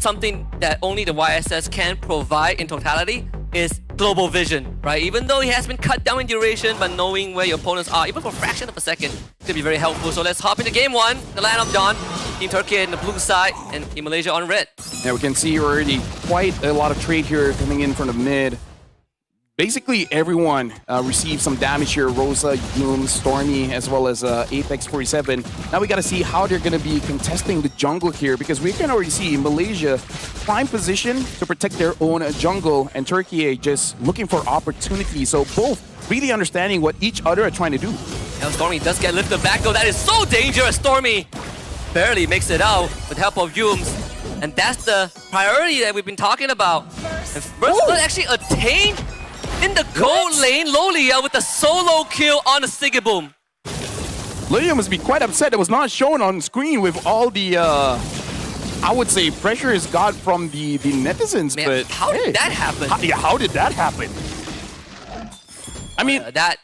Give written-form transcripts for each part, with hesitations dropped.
something that only the YSS can provide in totality is global vision, right? Even though it has been cut down in duration, but knowing where your opponents are, even for a fraction of a second, could be very helpful. So let's hop into game one, the line of Dawn. Team Turkey in the blue side, and Team Malaysia on red. Yeah, we can see already quite a lot of trade here coming in from the mid. Basically, everyone received some damage here. Rosa, Doom, Stormy, as well as Apex 47. Now we got to see how they're going to be contesting the jungle here, because we can already see Malaysia prime position to protect their own jungle, and Turkey just looking for opportunities. So both really understanding what each other are trying to do. Now Stormy does get lifted back though. That is so dangerous. Stormy barely makes it out with the help of Yums. And that's the priority that we've been talking about. And first blood actually attained in the gold lane. Lolia with a solo kill on the Sigiboom. Lolia must be quite upset. It was not shown on screen with all the, I would say, pressure is got from the netizens. Man, but how did that happen? How did that happen? I mean, that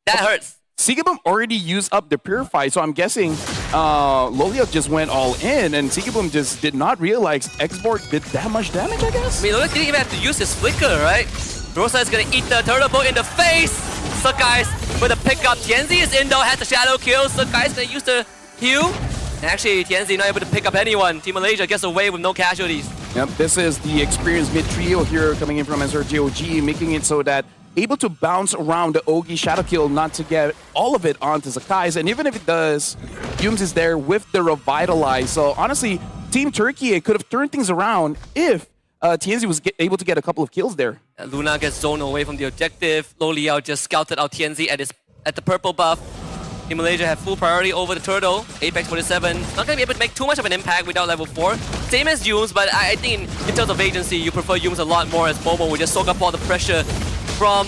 hurts. Sigiboom already used up the Purify, so I'm guessing Lolia just went all in, and Sigiboom just did not realize Export did that much damage, I guess? I mean, Lolia didn't even have to use his flicker, right? Rosa is gonna eat the turtle boat in the face. Sakai's with a pickup. Tianzi is in though, has the shadow kill. Sakai's gonna use the heal. And actually, Tianzi not able to pick up anyone. Team Malaysia gets away with no casualties. Yep, this is the experienced mid trio here coming in from SRGOG, making it so that able to bounce around the Ogi shadow kill, not to get all of it onto Sakai's. And even if it does, Yums is there with the Revitalize. So honestly, Team Turkey could have turned things around if Tianzi was able to get a couple of kills there. Luna gets zoned away from the objective. Lo Liao just scouted out Tianzi at the purple buff. Team Malaysia have full priority over the turtle. Apex 47 not going to be able to make too much of an impact without level 4. Same as Yums, but I think in terms of agency, you prefer Yums a lot more, as Bobo will just soak up all the pressure from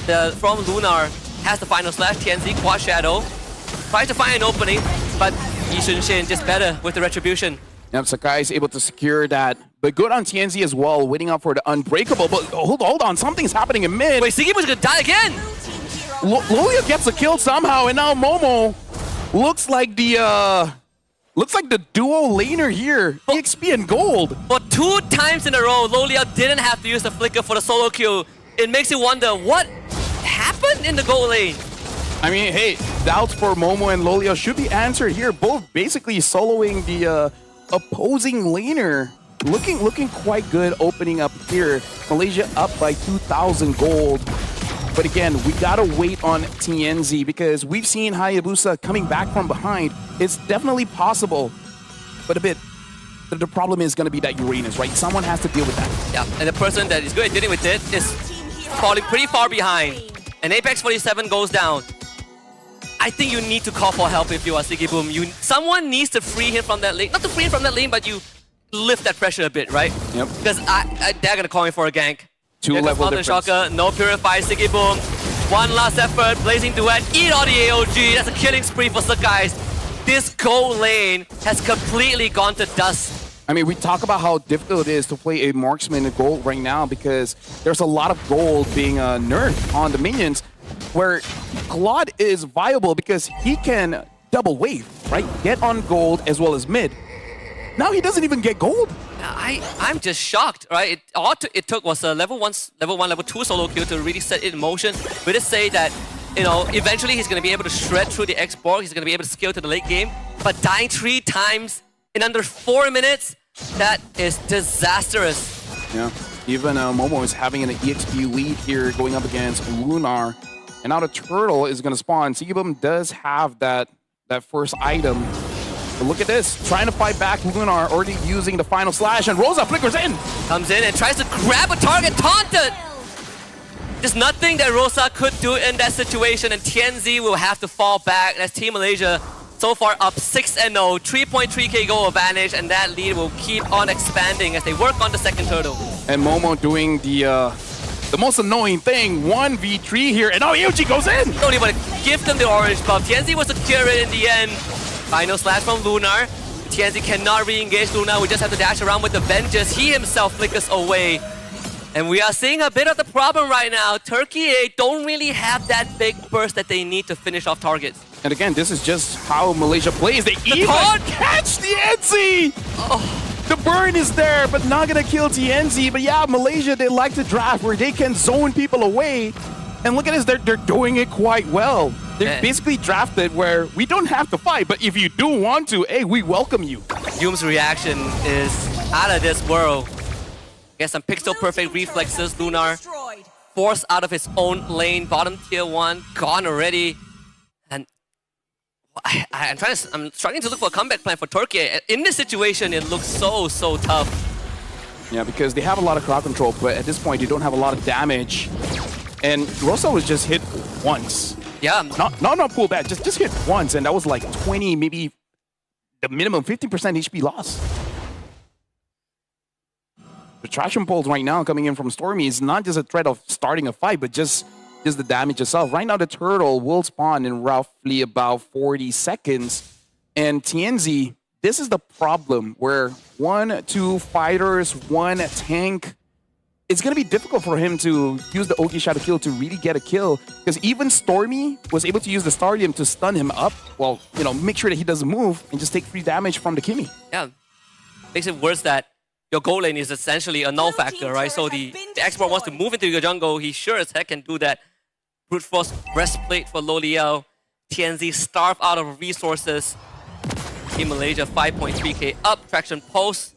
Lunar. Has the final slash. Tianzi, quad shadow. Tries to find an opening, but Yi Shin just better with the retribution. Yep, Sakai is able to secure that. But good on TNZ as well, waiting up for the unbreakable. But hold on, something's happening in mid. Wait, Sigiboom's gonna die again! Lolia gets a kill somehow, and now Momo looks like the duo laner here. EXP and gold. For 2 times in a row, Lolia didn't have to use the flicker for the solo kill. It makes you wonder what happened in the gold lane. I mean, hey, doubts for Momo and Lolia should be answered here. Both basically soloing the opposing laner. Looking quite good opening up here. Malaysia up by 2,000 gold. But again, we gotta wait on TNZ because we've seen Hayabusa coming back from behind. It's definitely possible, but the problem is gonna be that Uranus, right? Someone has to deal with that. Yeah, and the person that is good at dealing with it is falling pretty far behind. And Apex 47 goes down. I think you need to call for help if you are Sigiboom. Someone needs to free him from that lane. Not to free him from that lane, but you lift that pressure a bit, right? Yep. Because they're gonna call me for a gank. 2-level difference. Shocker, no Purify, Sigiboom. One last effort, blazing duet, eat all the AOG. That's a killing spree for Sakai's. This gold lane has completely gone to dust. I mean, we talk about how difficult it is to play a marksman in gold right now because there's a lot of gold being nerfed on the minions, where Claude is viable because he can double wave, right? Get on gold as well as mid. Now he doesn't even get gold. I'm just shocked, right? It took was a level 1, level 2 solo kill to really set it in motion. We just say that, you know, eventually he's going to be able to shred through the X-Borg. He's going to be able to scale to the late game. But dying 3 times in under 4 minutes, that is disastrous. Yeah, even Momo is having an EXP lead here going up against Lunar. And now the turtle is going to spawn. Sigiboom does have that first item. But look at this, trying to fight back. Lunar already using the final slash, and Rosa flickers in. Comes in and tries to grab a target, taunted. There's nothing that Rosa could do in that situation, and TNZ will have to fall back. That's Team Malaysia so far up 6-0, 3.3k goal advantage, and that lead will keep on expanding as they work on the second turtle. And Momo doing the most annoying thing, 1v3 here, and now EOG goes in! Don't even give them the orange buff. TNZ was a cure in the end. Final slash from Lunar. TNZ cannot re-engage Lunar. We just have to dash around with the Vengeance. He himself flickers away. And we are seeing a bit of the problem right now. Turkey don't really have that big burst that they need to finish off targets. And again, this is just how Malaysia plays. They even catch the Etsy! Oh. The burn is there, but not gonna kill TNZ. But yeah, Malaysia, they like to draft where they can zone people away. And look at this, they're doing it quite well. They're basically drafted where we don't have to fight, but if you do want to, hey, we welcome you. Yoom's reaction is out of this world. Gets some pixel-perfect reflexes. Lunar forced out of his own lane. Bottom tier 1 gone already. And I'm struggling to look for a comeback plan for Turkey. In this situation, it looks so tough. Yeah, because they have a lot of crowd control, but at this point, they don't have a lot of damage. And Rosa was just hit once. Yeah. Not pull back, just hit once, and that was like 20, maybe the minimum 50% HP loss. The traction pulse right now coming in from Stormy is not just a threat of starting a fight, but just the damage itself. Right now, the turtle will spawn in roughly about 40 seconds. And TNZ, this is the problem where 1, 2 fighters, 1 tank. It's going to be difficult for him to use the Oki Shadow kill to really get a kill. Because even Stormy was able to use the Stardom to stun him up. Well, you know, make sure that he doesn't move and just take free damage from the Kimmy. Yeah. Makes it worse that your goal lane is essentially a null factor, right? So the expert wants to move into your jungle. He sure as heck can do that. Brute Force breastplate for Lo Liao. TNZ starved out of resources. Team Malaysia 5.3k up. Traction pulse.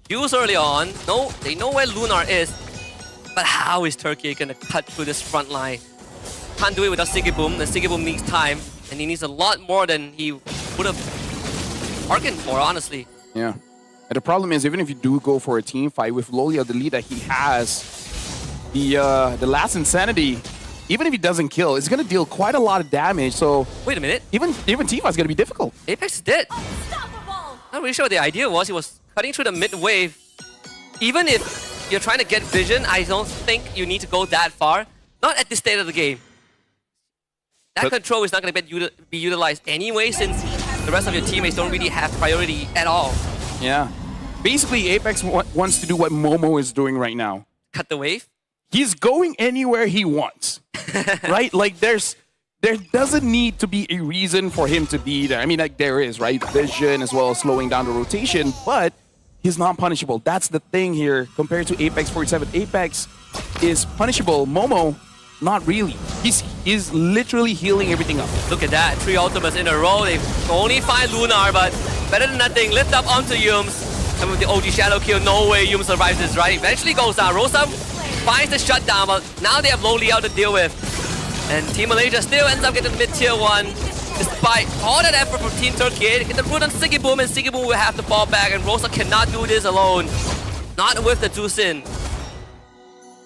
Use early on. No, they know where Lunar is. But how is Turkey going to cut through this front line? Can't do it without Sigiboom. The Sigiboom needs time. And he needs a lot more than he would have bargained for, honestly. Yeah. And the problem is, even if you do go for a team fight with Lo Liao, the lead that he has, the last Insanity, even if he doesn't kill, it's going to deal quite a lot of damage. So wait a minute. Even Tifa is going to be difficult. Apex is dead. Not really sure what the idea was. He was cutting through the mid wave. Even if you're trying to get vision, I don't think you need to go that far. Not at this state of the game. That control is not going to be utilized anyway, since the rest of your teammates don't really have priority at all. Yeah. Basically, Apex wants to do what Momo is doing right now. Cut the wave? He's going anywhere he wants. Right? Like, there doesn't need to be a reason for him to be there. I mean, like, there is, right? Vision as well as slowing down the rotation, but he's not punishable. That's the thing here compared to Apex 47. Apex is punishable. Momo, not really. He's literally healing everything up. Look at that. 3 ultimates in a row. They only find Lunar, but better than nothing. Lift up onto Yums. And with the OG Shadow kill, no way Yums survives this, right? Eventually goes down. Rosa finds the shutdown, but now they have Lo Liao to deal with. And Team Malaysia still ends up getting mid-tier 1. Despite all that effort from Team Turkey, get the root on Sigiboom, and Sigiboom will have to fall back, and Rosa cannot do this alone. Not with the Jusin.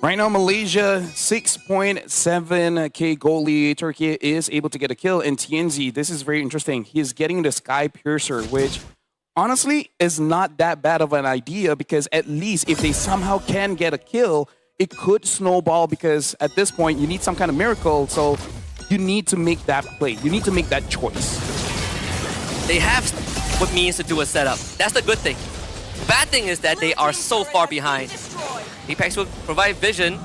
Right now, Malaysia, 6.7k goal lead. Turkey is able to get a kill. And TNZ, this is very interesting. He's getting the Sky Piercer, which honestly is not that bad of an idea, because at least if they somehow can get a kill, it could snowball, because at this point, you need some kind of miracle. So you need to make that play. You need to make that choice. They have what means to do a setup. That's the good thing. The bad thing is that they are so far behind. Apex will provide vision,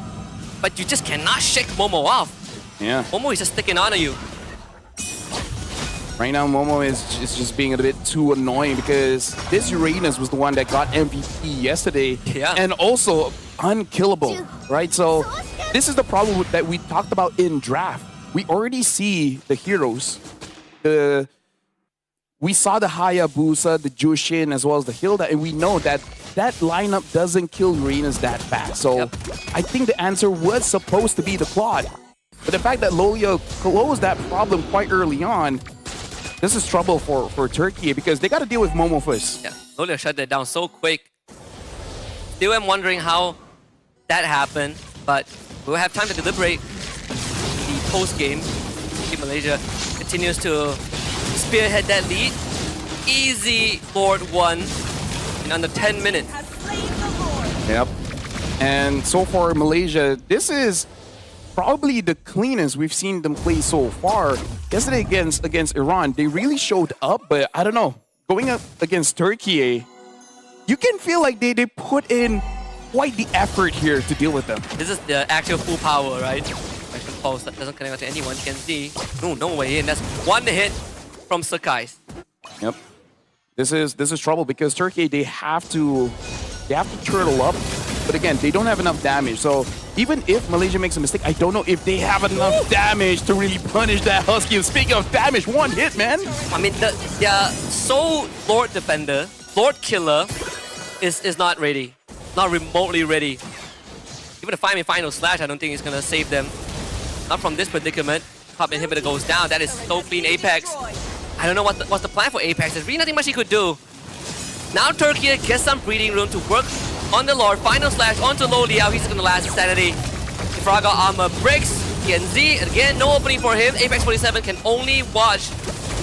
but you just cannot shake Momo off. Yeah. Momo is just sticking onto you. Right now, Momo is just being a bit too annoying, because this Uranus was the one that got MVP yesterday. Yeah. And also unkillable, right? So this is the problem that we talked about in draft. We already see the heroes. We saw the Hayabusa, the Jushin, as well as the Hilda, and we know that that lineup doesn't kill Uranus that fast. So I think the answer was supposed to be the Claude. But the fact that Lo Liao closed that problem quite early on, this is trouble for Turkey, because they got to deal with Momo first. Yeah, Lo Liao shut that down so quick. Still am wondering how that happened, but we'll have time to deliberate the post-game. Team Malaysia continues to spearhead that lead. Easy Lord 1 in under 10 minutes. Yep. And so far, Malaysia, this is probably the cleanest we've seen them play so far. Yesterday against Iran, they really showed up, but I don't know. Going up against Turkey, you can feel like they put in quite the effort here to deal with them. This is the actual full power, right? Action pulse that doesn't connect to anyone. You can see, no way in. That's one hit from Sakai's. Yep. This is trouble because Turkey, they have to turtle up, but again, they don't have enough damage. So even if Malaysia makes a mistake, I don't know if they have enough damage to really punish that Husky. Speaking of damage, one hit, man. I mean, their sole Lord Defender, Lord Killer, is not ready. Not remotely ready. Even the 5-man final slash, I don't think is going to save them. Not from this predicament. Top inhibitor goes down. That is so clean, Apex. I don't know what's the plan for Apex. There's really nothing much he could do. Now Turkey gets some breathing room to work on the Lord. Final slash onto Low Liao. He's going to last insanity. Fraga armor breaks. TNZ, again, no opening for him. Apex 47 can only watch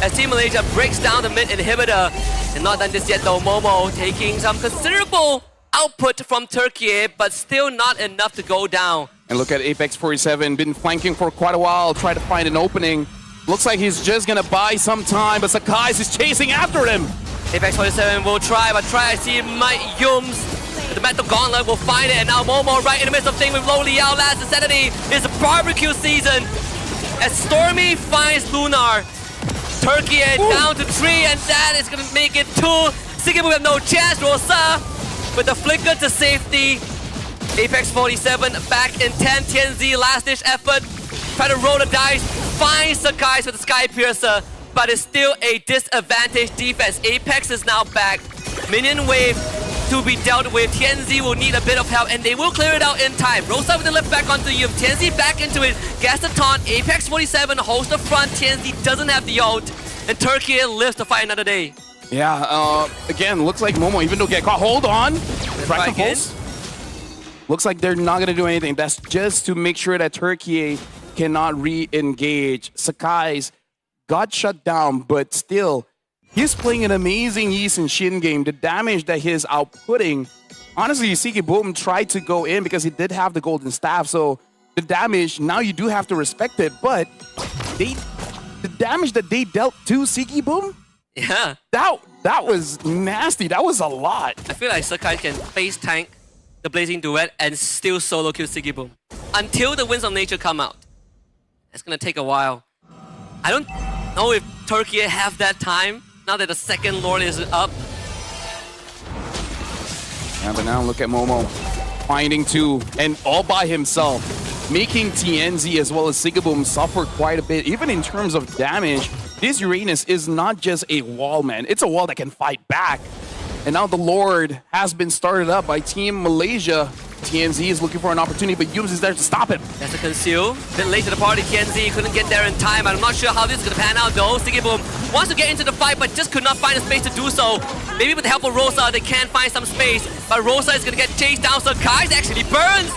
as Team Malaysia breaks down the mid inhibitor. And not done this yet though. Momo taking some considerable output from Turkey, but still not enough to go down. And look at Apex 47, been flanking for quite a while, try to find an opening. Looks like he's just gonna buy some time, but Sakai's is chasing after him. Apex 47 will try, but try to see Mike Yums. The Metal Gauntlet will find it, and now Momo right in the midst of things with Low Liao. Last insanity is a barbecue season. As Stormy finds Lunar. Turkey down to 3, and that is gonna make it 2. Sigibu have no chance. Rosa with the flicker to safety. Apex 47 back in 10. TNZ last-ditch effort. Try to roll the dice. Finds Sakai with the Sky Piercer, but it's still a disadvantaged defense. Apex is now back. Minion wave to be dealt with. TNZ will need a bit of help, and they will clear it out in time. Rosa with the lift back onto you. TNZ back into it. Gas the taunt. Apex 47 holds the front. TNZ doesn't have the ult, and Turkey lives to fight another day. Yeah, again, looks like Momo, even though get caught, hold on. Track the pulse. Looks like they're not gonna do anything. That's just to make sure that Turkey cannot re-engage. Sakai's got shut down, but still, he's playing an amazing Yi and Shin game. The damage that he's outputting, honestly, Siki Boom tried to go in because he did have the golden staff, so the damage, now you do have to respect it, but the damage that they dealt to Siki Boom, yeah, that was nasty. That was a lot. I feel like Sakai can face tank the Blazing Duet and still solo kill Siki Boom until the Winds of Nature come out. It's gonna take a while. I don't know if Turkey have that time now that the second Lord is up. Yeah, but now look at Momo finding 2 and all by himself, making TNZ as well as Sigaboom suffer quite a bit. Even in terms of damage, this Uranus is not just a wall, man. It's a wall that can fight back. And now the Lord has been started up by Team Malaysia. TNZ is looking for an opportunity, but Yums is there to stop him. That's a conceal. Bit late to the party, TNZ couldn't get there in time. I'm not sure how this is going to pan out though. Sigiboom wants to get into the fight, but just could not find a space to do so. Maybe with the help of Rosa, they can find some space, but Rosa is going to get chased down, so Kai's actually burns.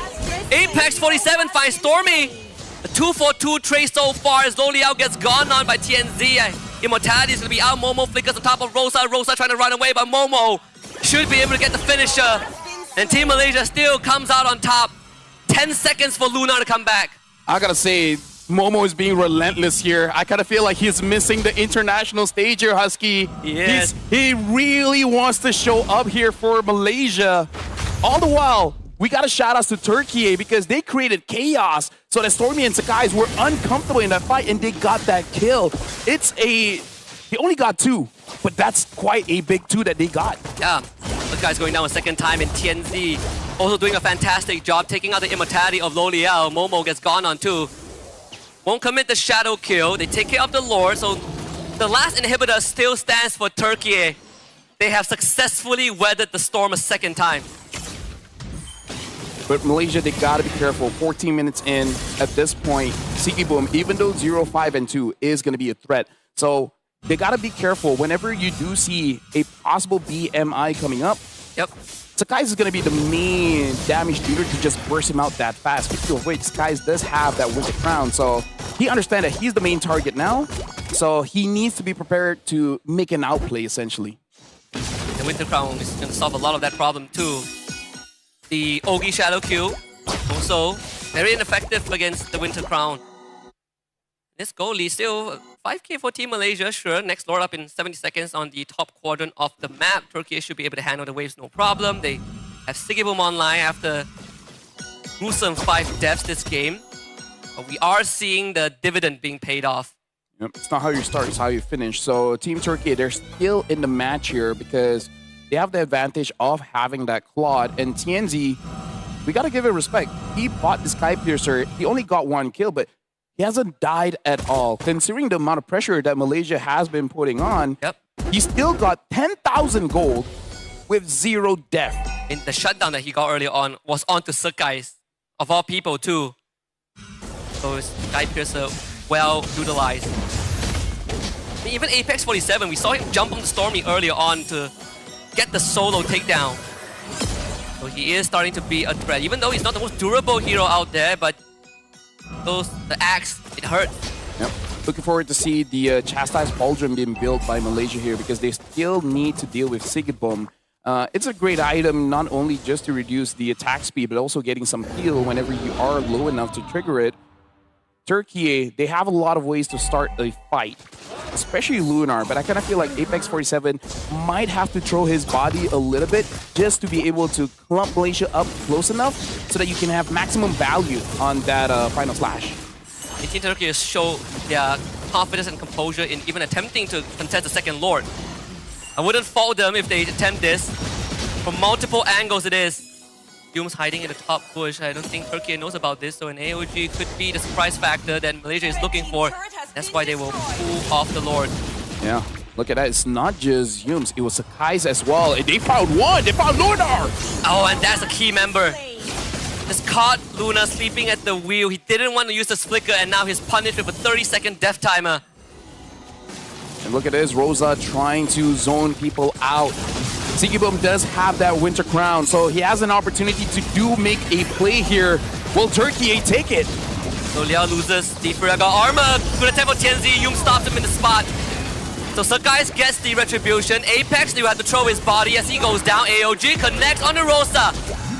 Apex 47 finds Stormy. A 2-for-2 trade so far as Low Liao gets gone on by TNZ. Immortality is going to be out. Momo flickers on top of Rosa. Rosa trying to run away, but Momo should be able to get the finisher. And Team Malaysia still comes out on top. 10 seconds for Luna to come back. I gotta say, Momo is being relentless here. I kind of feel like he's missing the international stage here, Husky. Yes. He really wants to show up here for Malaysia. All the while, we gotta shout outs to Turkey because they created chaos so that Stormy and Sakai's were uncomfortable in that fight and they got that kill. They only got 2, but that's quite a big 2 that they got. Yeah. The guy's going down a second time, and TNZ also doing a fantastic job taking out the immortality of Low Liao. Momo gets gone on 2. Won't commit the shadow kill. They take care of the Lord, so the last inhibitor still stands for Turkey. They have successfully weathered the storm a second time. But Malaysia, they gotta be careful. 14 minutes in at this point. Siki Boom, even though 0, 5, and 2 is gonna be a threat. So they gotta be careful whenever you do see a possible BMI coming up. Yep. Sakai's is gonna be the main damage dealer to just burst him out that fast. Speaking of which, Sakai's does have that Winter Crown, so he understands that he's the main target now. So he needs to be prepared to make an outplay, essentially. The Winter Crown is gonna solve a lot of that problem too. The Ogi Shadow Q also very ineffective against the Winter Crown. This goalie still 5k for Team Malaysia, sure. Next Lord up in 70 seconds on the top quadrant of the map. Turkey should be able to handle the waves no problem. They have Sigiboom online after gruesome 5 deaths this game. But we are seeing the dividend being paid off. Yep. It's not how you start, it's how you finish. So Team Turkey, they're still in the match here because they have the advantage of having that Claude. And TNZ, we got to give it respect. He bought the Sky Piercer. He only got 1 kill, but he hasn't died at all. Considering the amount of pressure that Malaysia has been putting on, he still got 10,000 gold with 0 death. In the shutdown that he got earlier on was onto Sakai's, of all people too. So Sky Piercer well utilized. I mean, even Apex 47, we saw him jump on the Stormy earlier on to get the solo takedown. So he is starting to be a threat, even though he's not the most durable hero out there, but the axe, it hurts. Yep. Looking forward to see the Chastise Pauldron being built by Malaysia here because they still need to deal with Sigibum. It's a great item, not only just to reduce the attack speed, but also getting some heal whenever you are low enough to trigger it. Turkey, they have a lot of ways to start a fight, especially Lunar, but I kind of feel like Apex 47 might have to throw his body a little bit just to be able to clump Malaysia up close enough so that you can have maximum value on that final slash. Team Turkey has shown their confidence and composure in even attempting to contest the second Lord. I wouldn't fault them if they attempt this. From multiple angles it is. Hume's hiding in the top bush. I don't think Turkey knows about this, so an AOG could be the surprise factor that Malaysia is looking for. That's why they will pull off the Lord. Yeah, look at that. It's not just Humes, it was Sakai's as well. They found one! They found Lunar! Oh, and that's a key member. Just caught Luna sleeping at the wheel. He didn't want to use the flicker, and now he's punished with a 30-second death timer. And look at this, Rosa trying to zone people out. Sigibum does have that Winter Crown, so he has an opportunity to make a play here. Will Turkey take it? So Liao loses. Defura got armor. Good attempt for Tianzi. Yum stops him in the spot. So Sakai's gets the retribution. Apex, you have to throw his body as he goes down. AOG connects on the Rosa.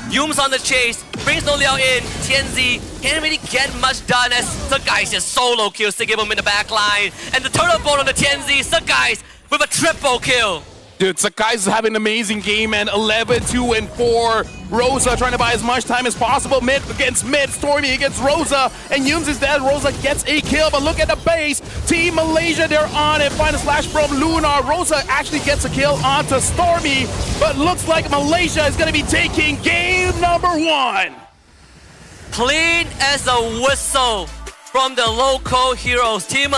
Yum's on the chase. Brings No Liao in. Tianzi can't really get much done as Sakai's just solo kills Sigibum in the back line. And the turtle bolt on the Tianzi. Sakai's with a triple kill. Dude, Sakai's having an amazing game, and 11, 2, and 4. Rosa trying to buy as much time as possible. Mid against mid. Stormy against Rosa. And Yumes is dead. Rosa gets a kill, but look at the base. Team Malaysia, they're on it. Final slash from Lunar. Rosa actually gets a kill onto Stormy, but looks like Malaysia is going to be taking game number 1. Clean as a whistle from the local heroes. Team